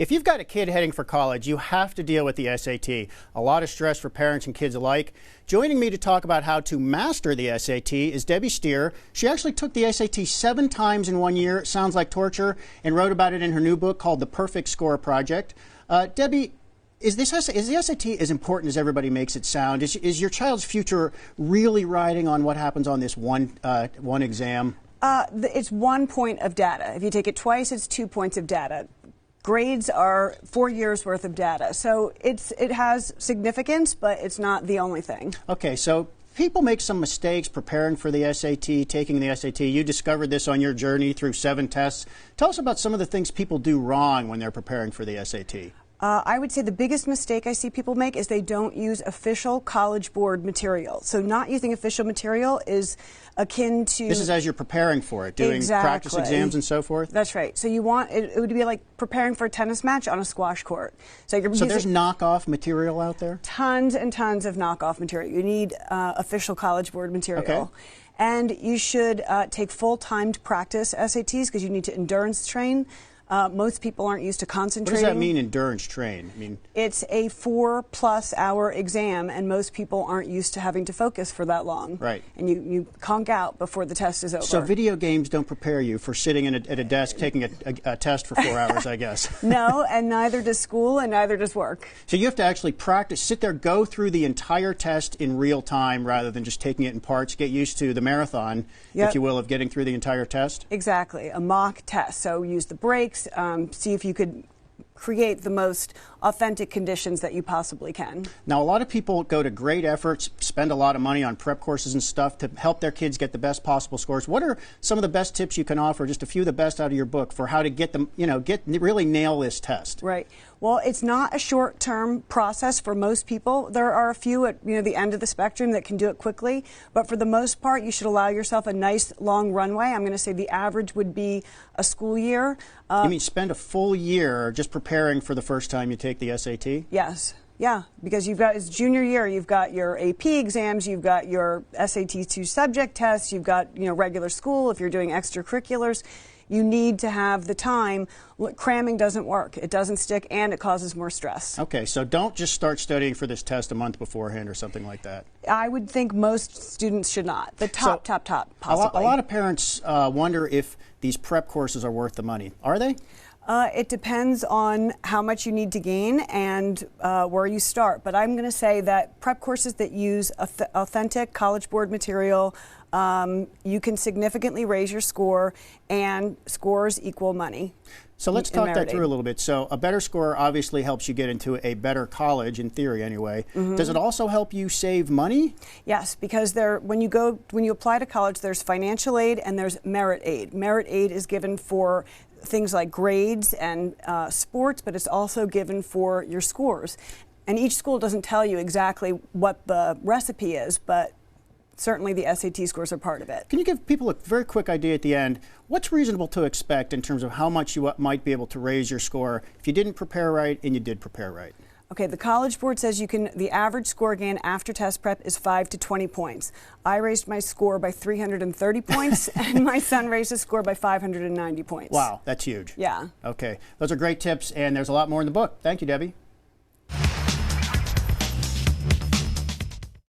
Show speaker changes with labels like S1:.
S1: If you've got a kid heading for college, you have to deal with the SAT. A lot of stress for parents and kids alike. Joining me to talk about how to master the SAT is Debbie Stier. She actually took the SAT 7 times in 1 year. It sounds like torture, and wrote about it in her new book called The Perfect Score Project. Debbie, is the SAT as important as everybody makes it sound? Is your child's future really riding on what happens on this one exam?
S2: It's 1 point of data. If you take it twice, it's 2 points of data. Grades are 4 years worth of data. So it has significance, but it's not the only thing.
S1: Okay, so people make some mistakes preparing for the SAT, taking the SAT. You discovered this on your journey through 7 tests. Tell us about some of the things people do wrong when they're preparing for the SAT.
S2: I would say the biggest mistake I see people make is they don't use official College Board material. So not using official material is akin to...
S1: This is as you're preparing for it, doing practice exams and so forth?
S2: That's right. So you want, it would be like preparing for a tennis match on a squash court.
S1: So there's knockoff material out there?
S2: Tons and tons of knockoff material. You need official College Board material. Okay. And you should take full-timed practice SATs because you need to endurance train. Most people aren't used to concentrating.
S1: What does that mean, endurance train?
S2: It's a 4+ hour exam, and most people aren't used to having to focus for that long.
S1: Right.
S2: And you conk out before the test is over.
S1: So video games don't prepare you for sitting at a desk taking a test for 4 hours, I guess.
S2: No, and neither does school, and neither does work.
S1: So you have to actually practice, sit there, go through the entire test in real time rather than just taking it in parts, get used to the marathon, if you will, of getting through the entire test?
S2: Exactly, a mock test. So use the breaks. See if you could create the most authentic conditions that you possibly can.
S1: Now, a lot of people go to great efforts, spend a lot of money on prep courses and stuff to help their kids get the best possible scores. What are some of the best tips you can offer, just a few of the best out of your book, for how to get them, really nail this test?
S2: Right. Well, it's not a short-term process for most people. There are a few at the end of the spectrum that can do it quickly, but for the most part, you should allow yourself a nice long runway. I'm going to say the average would be a school year.
S1: You mean spend a full year just preparing for the first time you take the SAT?
S2: Yes. Yeah, because it's junior year, you've got your AP exams, you've got your SAT 2 subject tests, you've got regular school if you're doing extracurriculars. You need to have the time. Cramming doesn't work. It doesn't stick, and it causes more stress.
S1: Okay, so don't just start studying for this test a month beforehand or something like that.
S2: I would think most students should not. The top, possibly.
S1: A lot of parents wonder if these prep courses are worth the money. Are they?
S2: It depends on how much you need to gain and where you start. But I'm going to say that prep courses that use authentic College Board material, you can significantly raise your score, and scores equal money.
S1: So let's talk that through a little bit. So a better score obviously helps you get into a better college, in theory anyway. Mm-hmm. Does it also help you save money?
S2: Yes, because when you apply to college, there's financial aid and there's merit aid. Merit aid is given for things like grades and sports, but it's also given for your scores. And each school doesn't tell you exactly what the recipe is, but certainly the SAT scores are part of it.
S1: Can you give people a very quick idea at the end? What's reasonable to expect in terms of how much you might be able to raise your score if you didn't prepare right and you did prepare right?
S2: Okay, the College Board says the average score gain after test prep is 5 to 20 points. I raised my score by 330 points, and my son raised his score by 590 points.
S1: Wow, that's huge.
S2: Yeah.
S1: Okay, those are great tips, and there's a lot more in the book. Thank you, Debbie.